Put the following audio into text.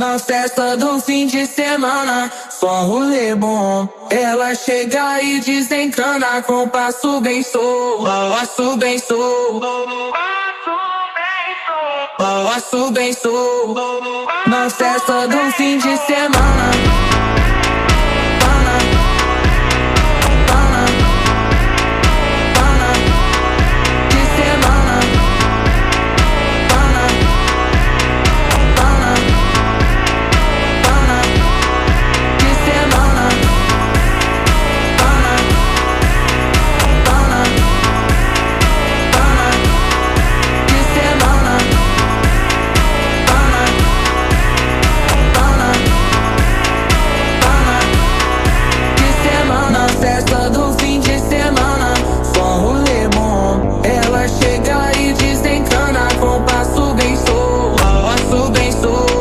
Na festa do fim de semana, só rolê bom. Ela chega e desencana com passo bem sou, passo bem sou, passo bem sou. Na festa do fim de semana.